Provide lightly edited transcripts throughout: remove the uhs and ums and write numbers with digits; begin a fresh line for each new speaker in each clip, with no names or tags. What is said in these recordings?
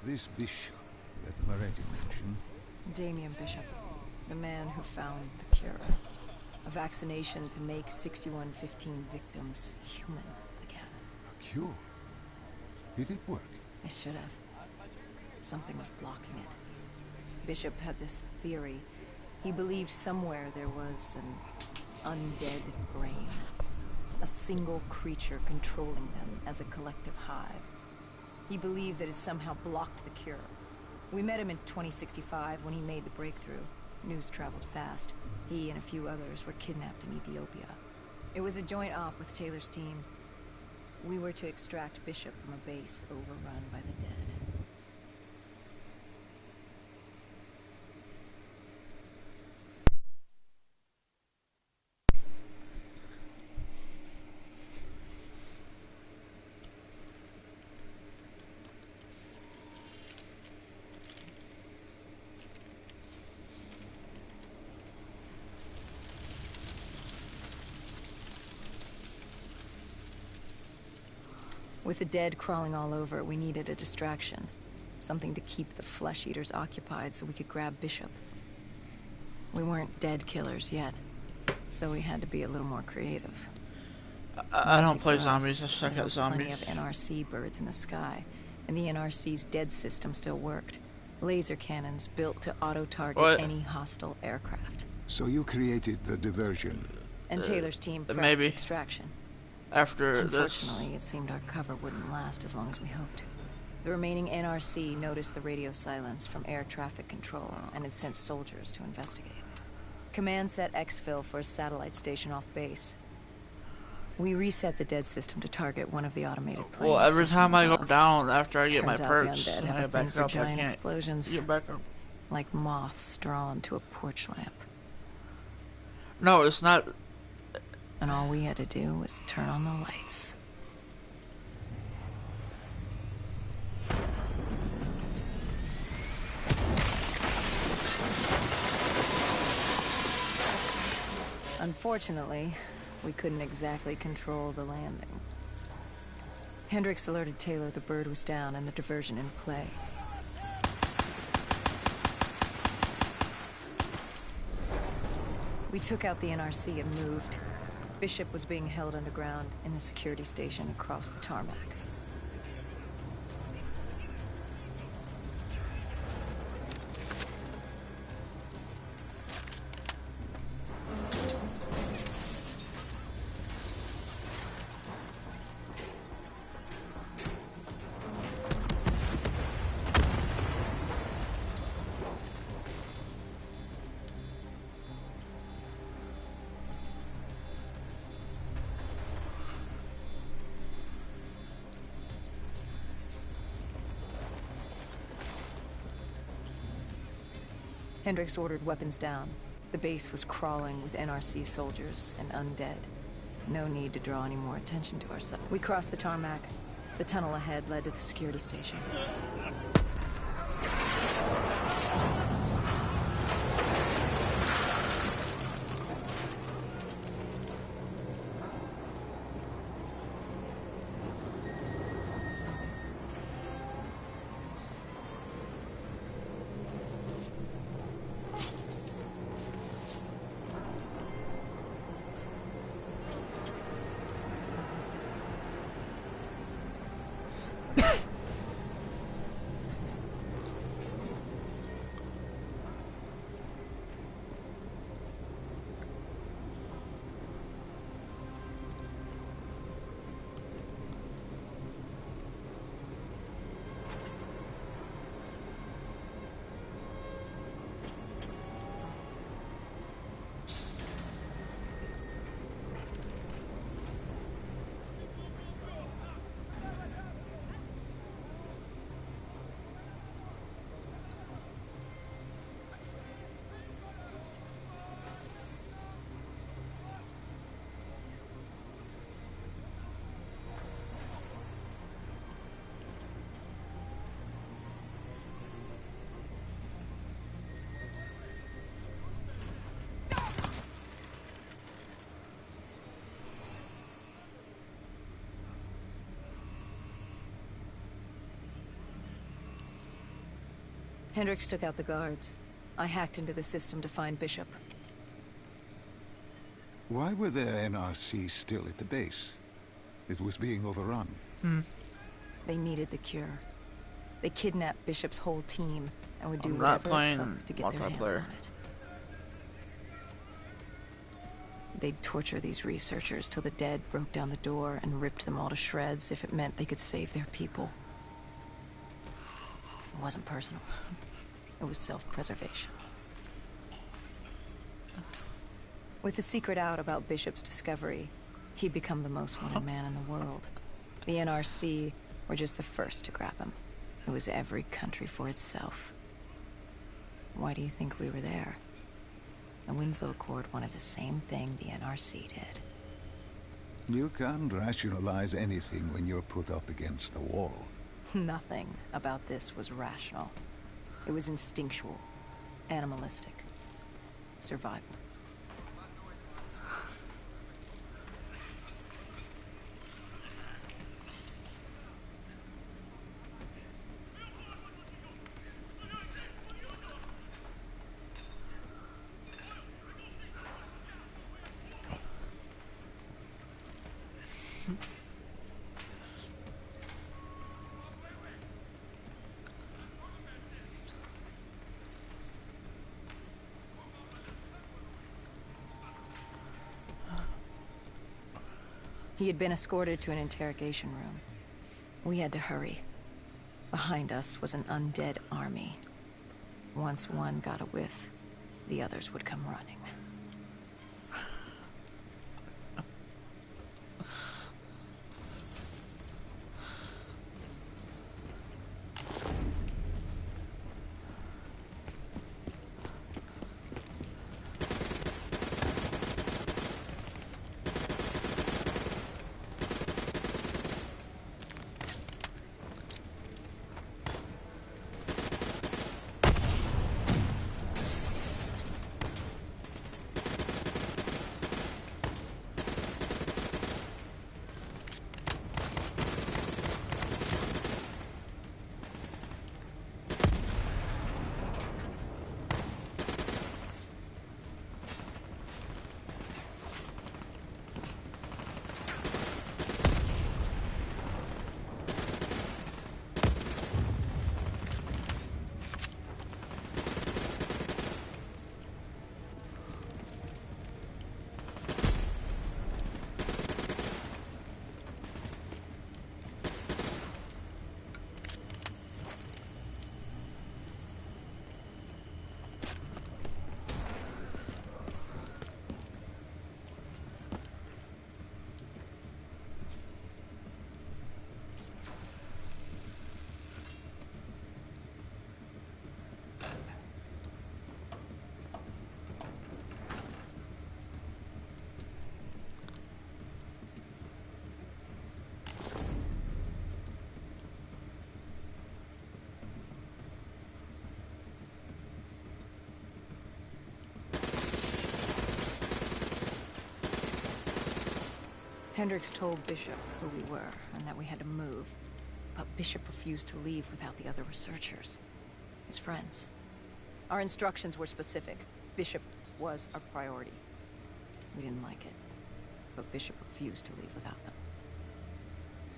This bishop that Moretti mentioned.
Damien Bishop, the man who found the cure. A vaccination to make 6115 victims human again.
A cure? Did it work?
It should have. Something was blocking it. Bishop had this theory. He believed somewhere there was an undead brain. A single creature controlling them as a collective hive. He believed that it somehow blocked the cure. We met him in 2065 when he made the breakthrough. News traveled fast. He and a few others were kidnapped in Ethiopia. It was a joint op with Taylor's team. We were to extract Bishop from a base overrun by the dead. With the dead crawling all over, we needed a distraction. Something to keep the flesh eaters occupied so we could grab Bishop. We weren't dead killers yet, so we had to be a little more creative.
I don't play zombies, I suck at zombies.
Plenty of NRC birds in the sky, and the NRC's dead system still worked. Laser cannons built to auto-target any hostile aircraft.
So you created the diversion.
And Taylor's team prepped
maybe.
extraction.
After
Unfortunately, it seemed our cover wouldn't last as long as we hoped. The remaining NRC noticed the radio silence from air traffic control and had sent soldiers to investigate. Command set exfil for a satellite station off base. We reset the dead system to target one of the automated planes.
Well, every time I go down after I get my
Turns out
perks,
the undead
I
have a
get
thing
back
for
up, I
giant
can't
explosions,
get back up.
like moths drawn to a porch lamp.
No, it's not.
And all we had to do was turn on the lights. Unfortunately, we couldn't exactly control the landing. Hendricks alerted Taylor the bird was down and the diversion in play. We took out the NRC and moved. Bishop was being held underground in the security station across the tarmac. Hendricks ordered weapons down. The base was crawling with NRC soldiers and undead. No need to draw any more attention to ourselves. We crossed the tarmac. The tunnel ahead led to the security station. Hendricks took out the guards. I hacked into the system to find Bishop.
Why were there NRC still at the base? It was being overrun.
They needed the cure. They kidnapped Bishop's whole team and would do
I'm not
whatever it
playing
took to get their hands
multiplayer.
on it. They'd torture these researchers till the dead broke down the door and ripped them all to shreds if it meant they could save their people. It wasn't personal. It was self-preservation. With the secret out about Bishop's discovery, he'd become the most wanted man in the world. The NRC were just the first to grab him. It was every country for itself. Why do you think we were there? The Winslow Accord wanted the same thing the NRC did.
You can't rationalize anything when you're put up against the wall.
Nothing about this was rational. It was instinctual, animalistic, survival. He had been escorted to an interrogation room. We had to hurry. Behind us was an undead army. Once one got a whiff, the others would come running. Hendricks told Bishop who we were and that we had to move, but Bishop refused to leave without the other researchers, his friends. Our instructions were specific. Bishop was our priority. We didn't like it, but Bishop refused to leave without them.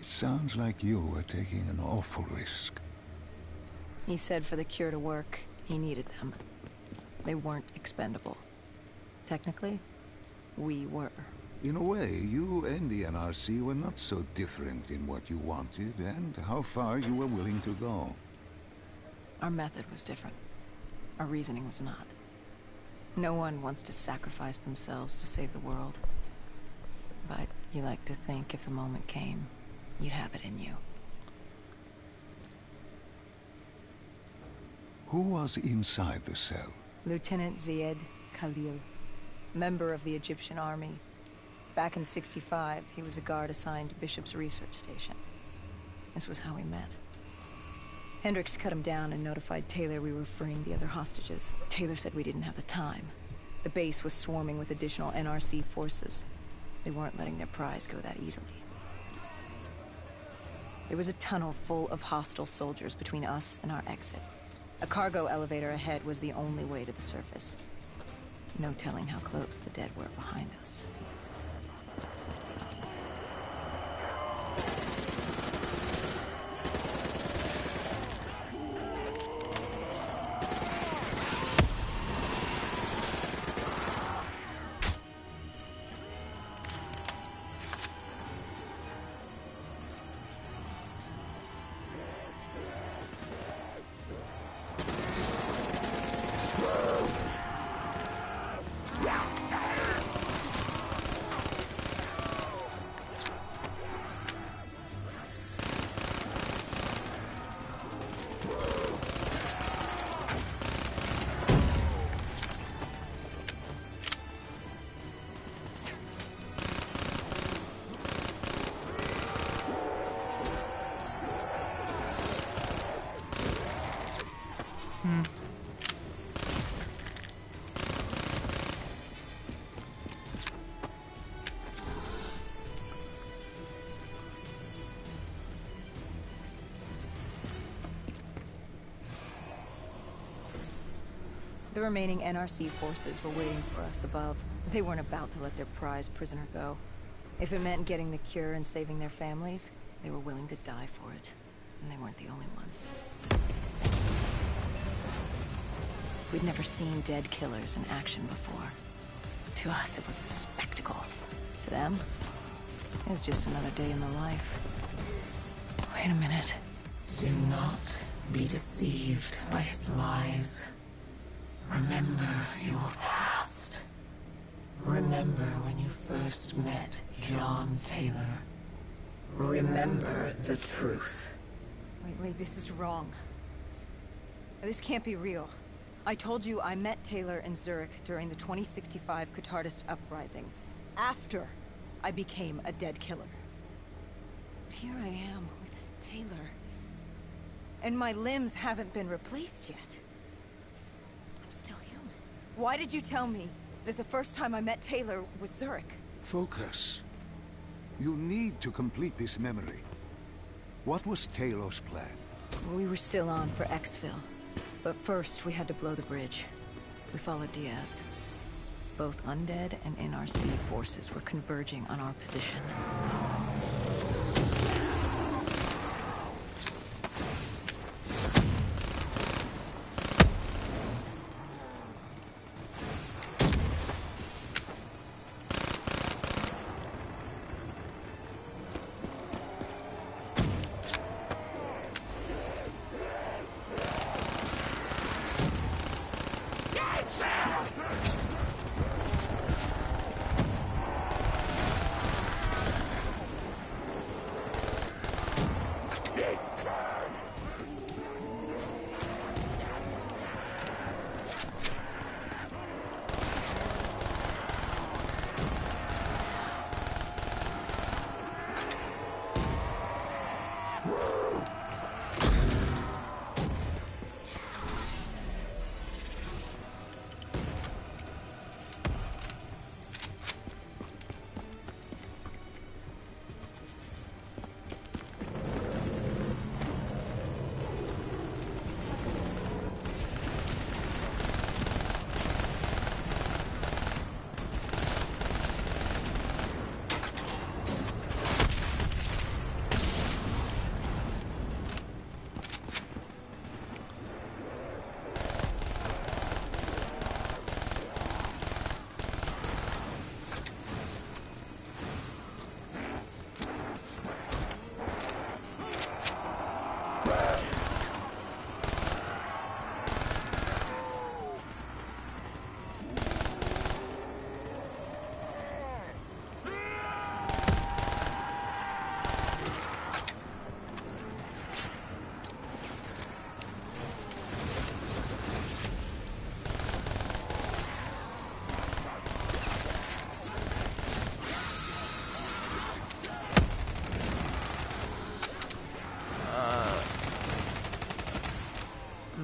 It sounds like you were taking an awful risk.
He said for the cure to work, he needed them. They weren't expendable. Technically, we were.
In a way, you and the NRC were not so different in what you wanted and how far you were willing to go.
Our method was different. Our reasoning was not. No one wants to sacrifice themselves to save the world. But you like to think if the moment came, you'd have it in you.
Who was inside the cell?
Lieutenant Ziyed Khalil, member of the Egyptian army. Back in '65, he was a guard assigned to Bishop's research station. This was how we met. Hendricks cut him down and notified Taylor we were freeing the other hostages. Taylor said we didn't have the time. The base was swarming with additional NRC forces. They weren't letting their prize go that easily. There was a tunnel full of hostile soldiers between us and our exit. A cargo elevator ahead was the only way to the surface. No telling how close the dead were behind us. The remaining NRC forces were waiting for us above. They weren't about to let their prized prisoner go. If it meant getting the cure and saving their families, they were willing to die for it. And they weren't the only ones. We'd never seen dead killers in action before. To us, it was a spectacle. To them, it was just another day in the life. Wait a minute.
Do not be deceived by his lies. Remember your past. Remember when you first met John Taylor. Remember the truth.
Wait, this is wrong. This can't be real. I told you I met Taylor in Zurich during the 2065 Catardist Uprising, after I became a dead killer. But here I am with Taylor, and my limbs haven't been replaced yet. I'm still human. Why did you tell me that the first time I met Taylor was Zurich?
Focus. You need to complete this memory. What was Taylor's plan?
We were still on for Exfil, but first we had to blow the bridge. We followed Diaz. Both undead and NRC forces were converging on our position.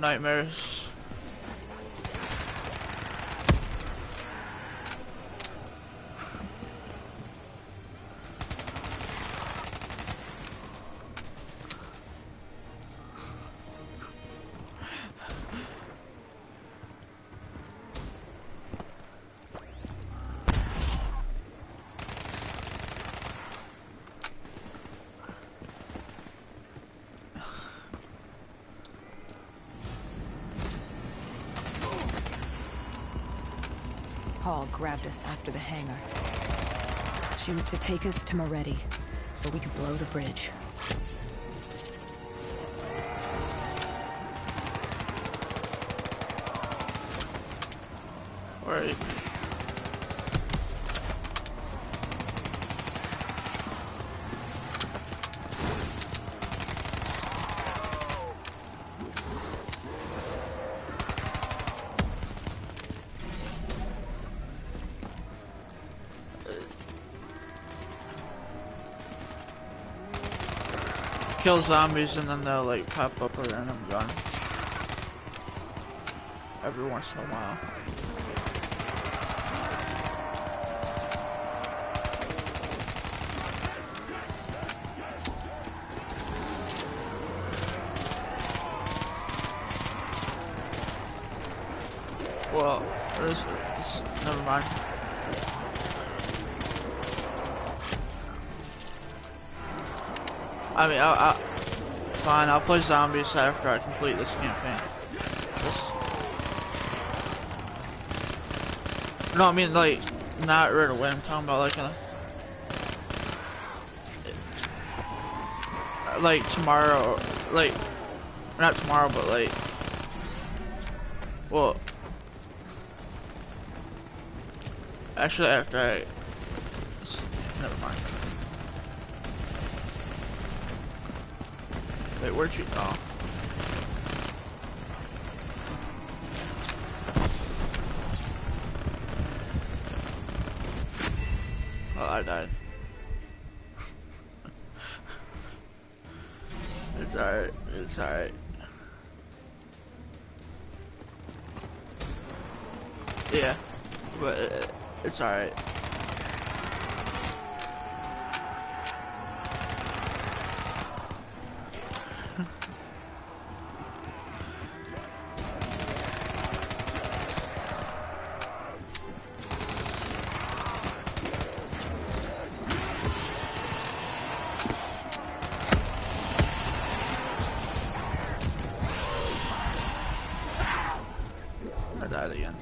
Nightmares.
Paul grabbed us after the hangar. She was to take us to Moretti, so we could blow the bridge.
Right. Kill zombies and then they'll like pop up with a random gun every once in a while. Well, this never mind. I mean, fine, I'll play zombies after I complete this campaign. No, I mean, like, not right away, I'm talking about, like tomorrow, like, not tomorrow, but, like, well, actually, after never mind. Wait, where'd you? Oh. Oh, I died. It's alright. It's alright. Yeah, but it's alright. I died again.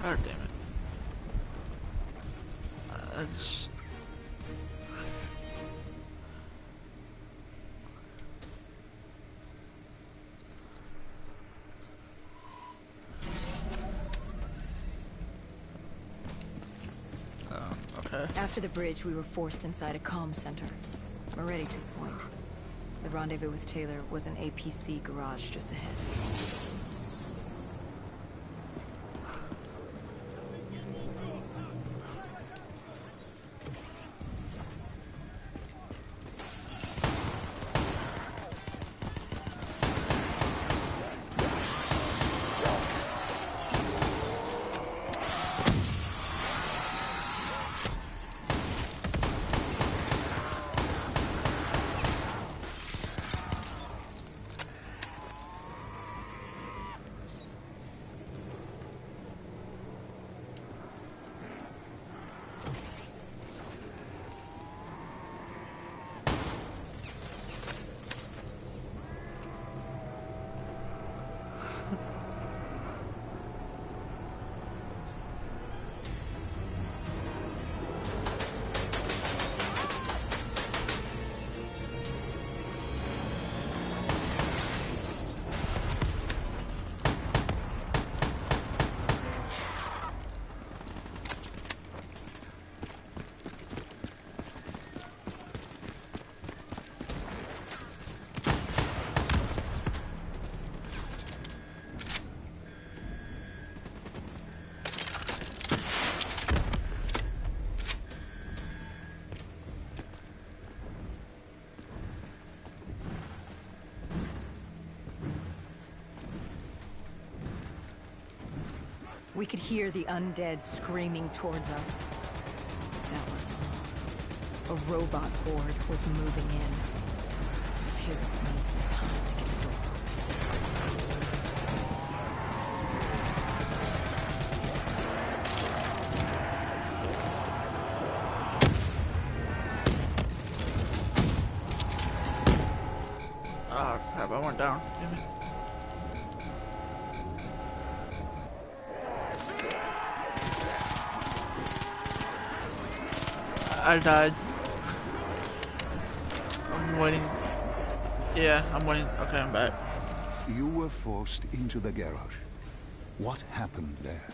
God damn it. That's... okay.
After the bridge, we were forced inside a comm center. Moretti took point. The rendezvous with Taylor was an APC garage just ahead. We could hear the undead screaming towards us. That wasn't all. A robot horde was moving in. Taylor would need some time to get the door open.
Oh crap, I went down. Damn it. I died. I'm waiting. Yeah, I'm waiting. Okay, I'm back.
You were forced into the garage. What happened there?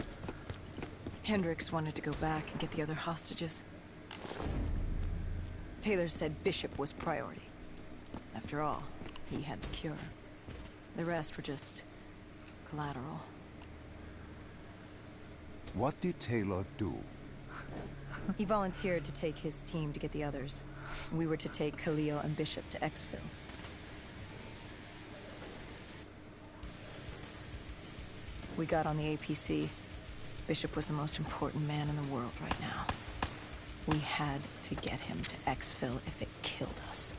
Hendricks wanted to go back and get the other hostages. Taylor said Bishop was priority. After all, he had the cure. The rest were just collateral.
What did Taylor do?
He volunteered to take his team to get the others. We were to take Khalil and Bishop to Exfil. We got on the APC. Bishop was the most important man in the world right now. We had to get him to Exfil if it killed us.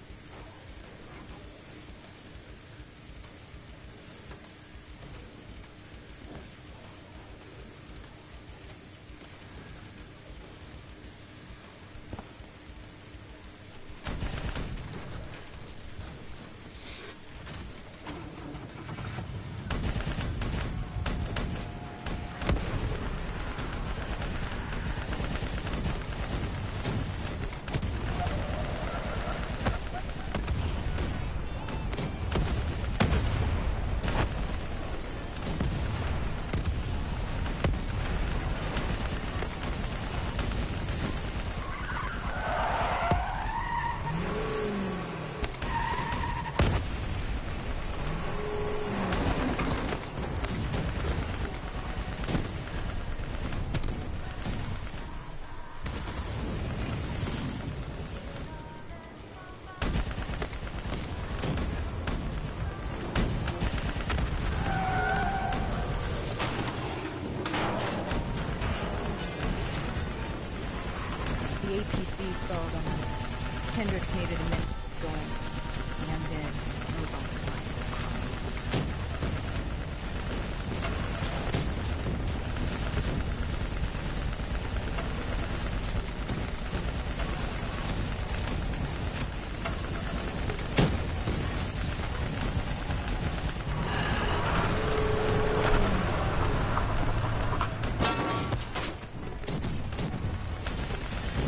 The APC stalled on us. Hendricks needed a minute going. The undead robots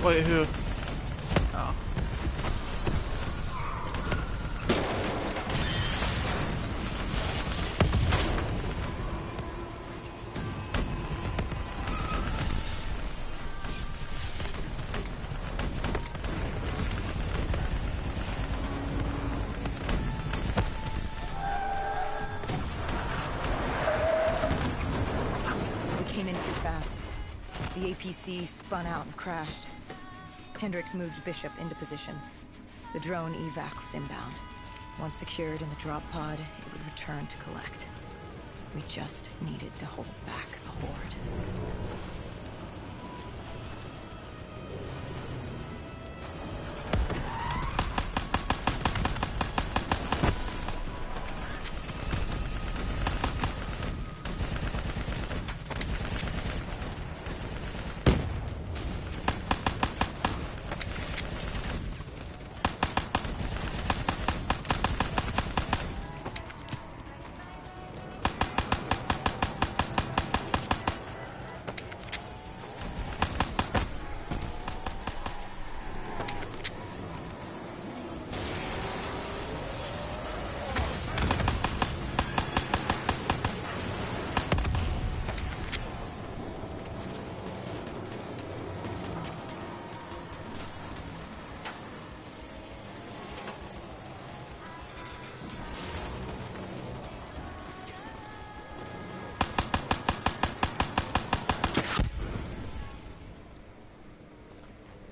Wait, who? Oh.
We came in too fast. The APC spun out and crashed. Hendricks moved Bishop into position. The drone evac was inbound. Once secured in the drop pod, it would return to collect. We just needed to hold back the horde.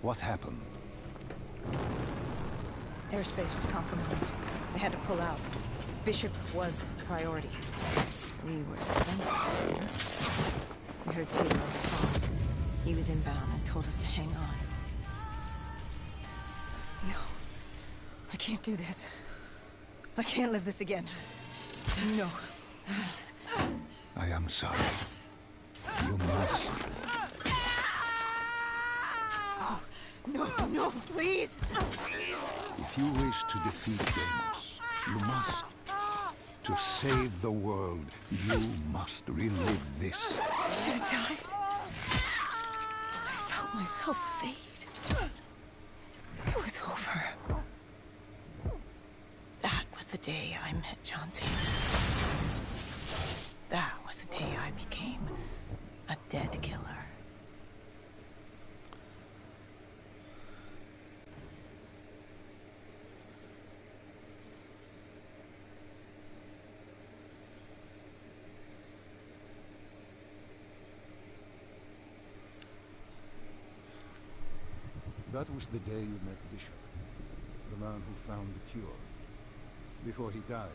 What happened?
Airspace was compromised. They had to pull out. Bishop was priority. We were expendable. We heard Taylor on the comms. He was inbound and told us to hang on. No. I can't do this. I can't live this again. No. Please.
I am sorry. You must.
Oh, no, no, please!
If you wish to defeat Deimos, you must. To save the world, you must relive this.
I should have died. I felt myself fade. It was over. That was the day I met John Taylor. That was the day I became a dead killer.
That was the day you met Bishop, the man who found the cure. Before he died,